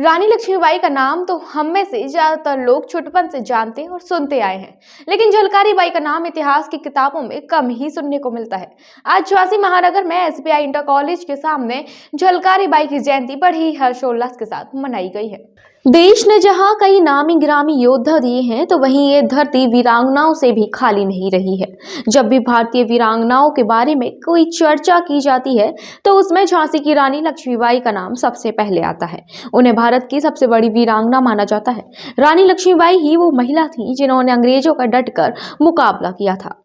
रानी लक्ष्मीबाई का नाम तो हम में से ज्यादातर लोग छोटपन से जानते और सुनते आए हैं, लेकिन झलकारी बाई का नाम इतिहास की किताबों में कम ही सुनने को मिलता है। आज झांसी महानगर में एसबीआई इंटर कॉलेज के सामने झलकारी बाई की जयंती बड़ी ही हर्षोल्लास के साथ मनाई गई है। देश ने जहां कई नामी गिरामी योद्धा दिए हैं, तो वहीं ये धरती वीरांगनाओं से भी खाली नहीं रही है। जब भी भारतीय वीरांगनाओं के बारे में कोई चर्चा की जाती है, तो उसमें झांसी की रानी लक्ष्मीबाई का नाम सबसे पहले आता है। उन्हें भारत की सबसे बड़ी वीरांगना माना जाता है। रानी लक्ष्मीबाई ही वो महिला थी जिन्होंने अंग्रेजों का डटकर मुकाबला किया था।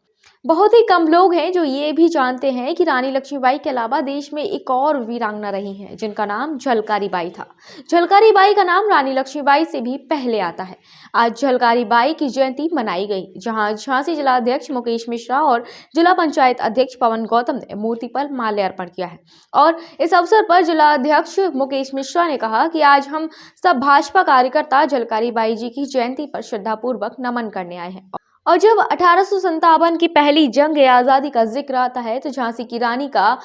बहुत ही कम लोग हैं जो ये भी जानते हैं कि रानी लक्ष्मीबाई के अलावा देश में एक और वीरांगना रही हैं, जिनका नाम झलकारी बाई था। झलकारी बाई का नाम रानी लक्ष्मीबाई से भी पहले आता है। आज झलकारी बाई की जयंती मनाई गई, जहां झांसी जिलाध्यक्ष मुकेश मिश्रा और जिला पंचायत अध्यक्ष पवन गौतम ने मूर्ति पर माल्यार्पण किया है। और इस अवसर पर जिलाध्यक्ष मुकेश मिश्रा ने कहा कि आज हम सब भाजपा कार्यकर्ता झलकारी बाई जी की जयंती पर श्रद्धापूर्वक नमन करने आए हैं। और जब 1857 की पहली जंग आजादी का जिक्र आता है, तो झांसी की रानी का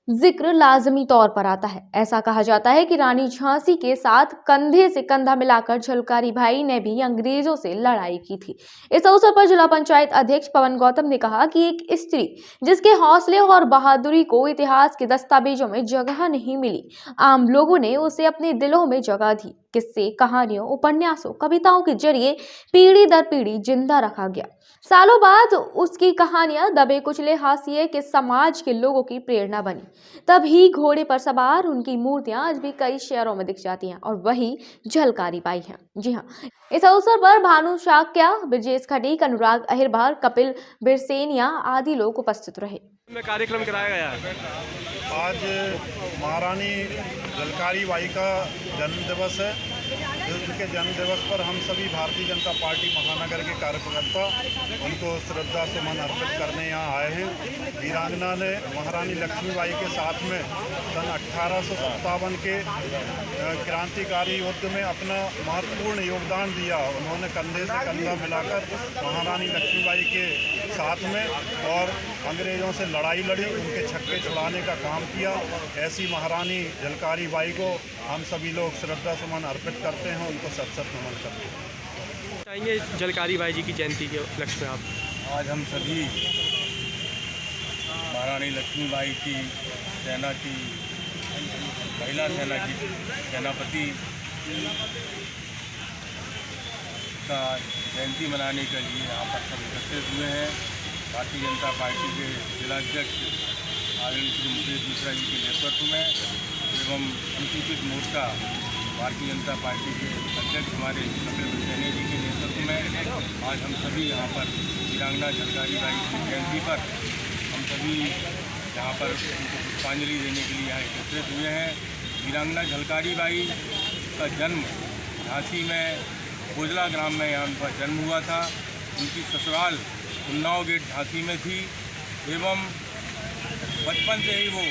जिक्र लाजमी तौर पर आता है। ऐसा कहा जाता है कि रानी झांसी के साथ कंधे से कंधा मिलाकर झलकारी बाई ने भी अंग्रेजों से लड़ाई की थी। इस अवसर पर जिला पंचायत अध्यक्ष पवन गौतम ने कहा कि एक स्त्री जिसके हौसले और बहादुरी को इतिहास के दस्तावेजों में जगह नहीं मिली, आम लोगों ने उसे अपने दिलों में जगह दी। किस्से, कहानियों, उपन्यासों, कविताओं के जरिए पीढ़ी दर पीढ़ी जिंदा रखा गया। सालों बाद उसकी कहानियां दबे कुचले हाशिए के समाज के लोगों की प्रेरणा बनी। तभी घोड़े पर सवार उनकी मूर्तियां आज भी कई शहरों में दिख जाती हैं, और वही झलकारी बाई हैं। जी हाँ, इस अवसर पर भानु शाक्या, ब्रजेश खटीक, अनुराग अहिरबार, कपिल बिरसेनिया आदि लोग उपस्थित रहे। में कार्यक्रम कराया गया है। आज महारानी झलकारी बाई का जन्म दिवस है। उनके जन्म दिवस पर हम सभी भारतीय जनता पार्टी महानगर के कार्यकर्ता उनको श्रद्धा सुमन अर्पित करने यहाँ आए हैं। वीरांगना ने महारानी लक्ष्मीबाई के साथ में सन 1857 के क्रांतिकारी युद्ध में अपना महत्वपूर्ण योगदान दिया। उन्होंने कंधे से कंधा मिलाकर महारानी लक्ष्मीबाई के साथ में और अंग्रेज़ों से लड़ाई लड़ी, उनके छक्के छुड़ाने का काम किया। ऐसी महारानी झलकारी बाई को हम सभी लोग श्रद्धा सुमन अर्पित करते हैं, उनको सत सत नमन करते हैं। चाहेंगे झलकारी बाई जी की जयंती के उपलक्ष्य में आप? आज हम सभी महारानी लक्ष्मीबाई की सेना की महिला सेना की सेनापति का जयंती मनाने के लिए यहाँ पर सब एकत्रित हुए हैं। भारतीय जनता पार्टी के जिलाध्यक्ष आदरणीय श्री मुकेश मिश्रा जी के नेतृत्व में एवं अनुसूचित मोर्चा भारतीय जनता पार्टी के अध्यक्ष हमारे कपिल बिरसेनिया जी के नेतृत्व में आज हम सभी यहाँ पर वीरांगना झलकारी बाई की जयंती पर हम सभी यहाँ पर उनको पुष्पांजलि देने के लिए यहाँ एकत्रित हुए हैं। वीरांगना झलकारी बाई का जन्म झांसी में कोजला ग्राम में यहाँ उनका जन्म हुआ था। उनकी ससुराल उन्नाव गेट झांसी में थी एवं बचपन से ही वो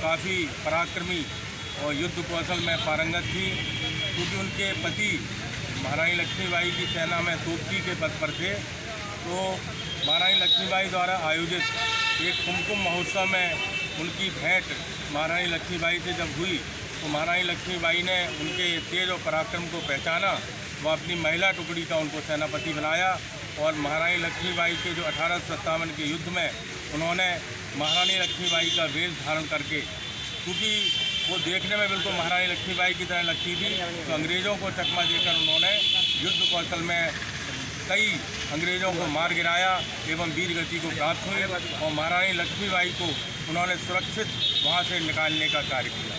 काफ़ी पराक्रमी और युद्ध कौशल में पारंगत थी, क्योंकि उनके पति महारानी लक्ष्मीबाई की सेना में तोपची के पद पर थे। तो महारानी लक्ष्मीबाई द्वारा आयोजित एक कुमकुम महोत्सव में उनकी भेंट महारानी लक्ष्मीबाई से जब हुई, तो महारानी लक्ष्मीबाई ने उनके तेज और पराक्रम को पहचाना। वह अपनी महिला टुकड़ी का उनको सेनापति बनाया और महारानी लक्ष्मीबाई के जो 1857 के युद्ध में उन्होंने महारानी लक्ष्मीबाई का वेश धारण करके, क्योंकि वो देखने में बिल्कुल महारानी लक्ष्मीबाई की तरह लगती थी, तो अंग्रेज़ों को चकमा देकर उन्होंने युद्ध कौशल में कई अंग्रेज़ों को मार गिराया एवं वीर गति को प्राप्त हुई और महारानी लक्ष्मीबाई को उन्होंने सुरक्षित वहाँ से निकालने का कार्य किया।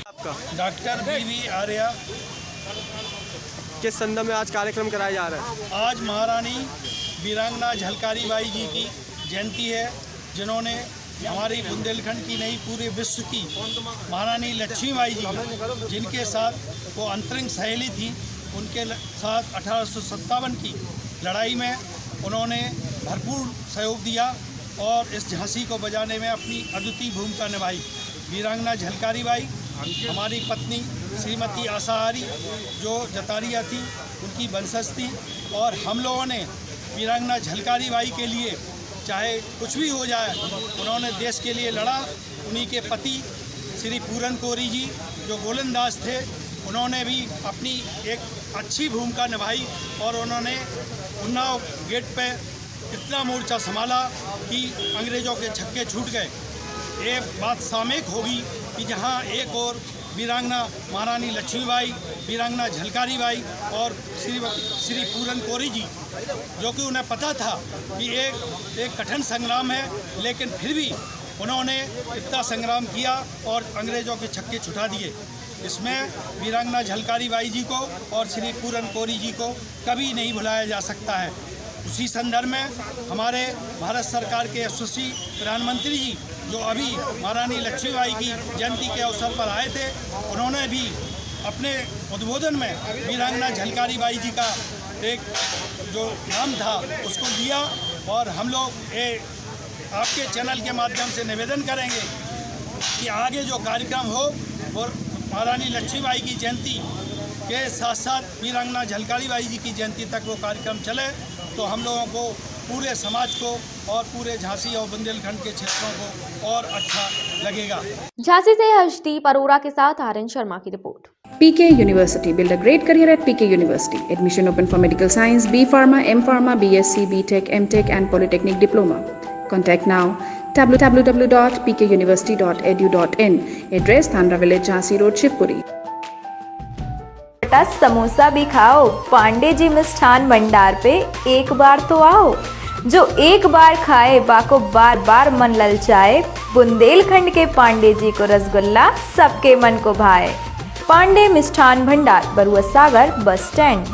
आपका डॉक्टर BV आर्या। किस संदर्भ में आज कार्यक्रम कराया जा रहा है? आज महारानी वीरांगना झलकारी बाई जी की जयंती है, जिन्होंने हमारी बुंदेलखंड की नहीं पूरे विश्व की महारानी लक्ष्मीबाई जी, जिनके साथ वो अंतरंग सहेली थी, उनके साथ 1857 की लड़ाई में उन्होंने भरपूर सहयोग दिया और इस झांसी को बचाने में अपनी अद्वितीय भूमिका निभाई। वीरांगना झलकारी बाई हमारी पत्नी श्रीमती आसाहारी जो जतारिया थी, उनकी वंशज थी, और हम लोगों ने वीरांगना झलकारी बाई के लिए चाहे कुछ भी हो जाए, उन्होंने देश के लिए लड़ा। उन्हीं के पति श्री पूरन कोरी जी जो गोलंदाज थे, उन्होंने भी अपनी एक अच्छी भूमिका निभाई और उन्होंने उन्नाव गेट पे इतना मोर्चा संभाला कि अंग्रेज़ों के छक्के छूट गए। ये बात सामयिक होगी कि जहाँ एक और वीरांगना महारानी लक्ष्मीबाई, वीरांगना झलकारी बाई और श्री पूरन कोरी जी, जो कि उन्हें पता था कि एक कठिन संग्राम है, लेकिन फिर भी उन्होंने इतना संग्राम किया और अंग्रेज़ों के छक्के छुटा दिए। इसमें वीरांगना झलकारी बाई जी को और श्री पूरन कोरी जी को कभी नहीं भुलाया जा सकता है। उसी संदर्भ में हमारे भारत सरकार के यशस्वी प्रधानमंत्री जी, जो अभी महारानी लक्ष्मीबाई की जयंती के अवसर पर आए थे, उन्होंने भी अपने उद्बोधन में वीरांगना झलकारी बाई जी का एक जो नाम था उसको लिया। और हम लोग ये आपके चैनल के माध्यम से निवेदन करेंगे कि आगे जो कार्यक्रम हो और महारानी लक्ष्मीबाई की जयंती के साथ साथ वीरांगना झलकारी बाई जी की जयंती तक वो कार्यक्रम चले, तो हम लोगों को, पूरे समाज को और पूरे झांसी और बुंदेलखंड के क्षेत्रों को और अच्छा लगेगा। झांसी से हर्षदीप अरोरा के साथ आर्यन शर्मा की report. PK University. Build a great career at PK University. Admission open for medical science, B Pharma, M Pharma, BSc, BTech, MTech and Polytechnic Diploma. Contact now www.pkuniversity.edu.in. Address Thandra Village, Jhansi Road, Shivpuri. Samosa भी खाओ, पांडे जी मिष्ठान भंडार पे एक बार तो आओ। जो एक बार खाए बाको बार बार मन ललचाए, बुंदेलखंड के पांडे जी को रसगुल्ला सबके मन को भाए। पांडे मिष्ठान भंडार, बरुआ सागर बस स्टैंड।